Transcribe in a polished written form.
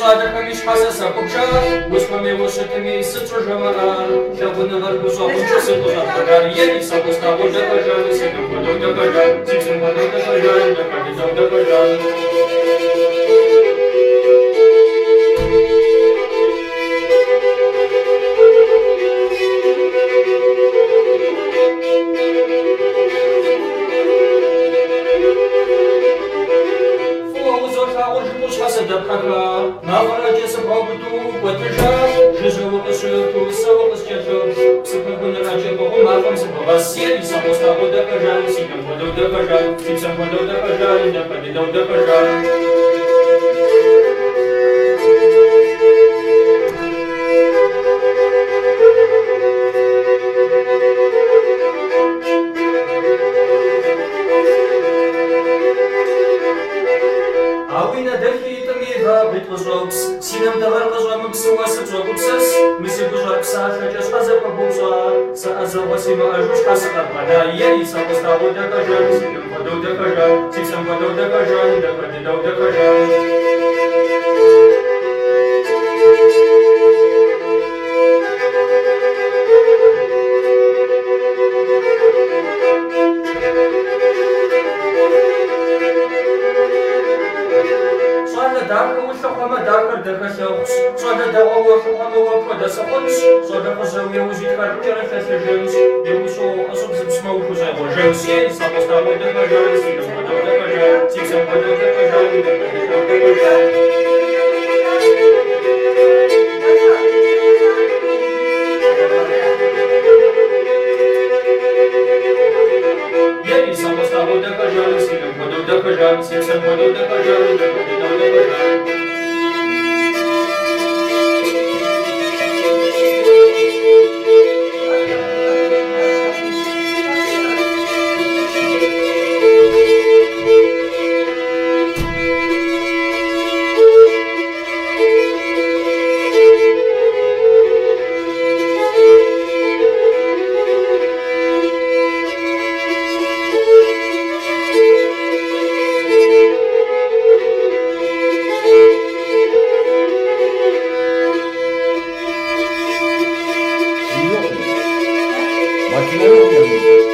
шадр камиш хаса сакупша, успами ушатами сатружамара, шабуна варгуза учусы кузапагар, ели сапуста удакажан, сикам подудакажан, сикам подудакажан, дакадидакажан. Синам давар лажам псуаса джогупсас, миси бужар пса шачас хаза пабуза, са азавасима ажуш хаса капада, ели сапоставо дакажан, синам падо дакажан, сисам падо дакажан, дакадидау дакажан. Soda da owa szukanowa poda sachots, soda pozełuje użyć karpiera festerzens, jemuszą osób zepsmał kurzego rzęs, jej samostało dekażan, siną podał dekażan, siksem podał dekażan, dekadał dekażan. Jej samostało dekażan, siną podał dekażan, siksem podał dekażan, dekadał dekażan. Makineler mi yapıyorsun?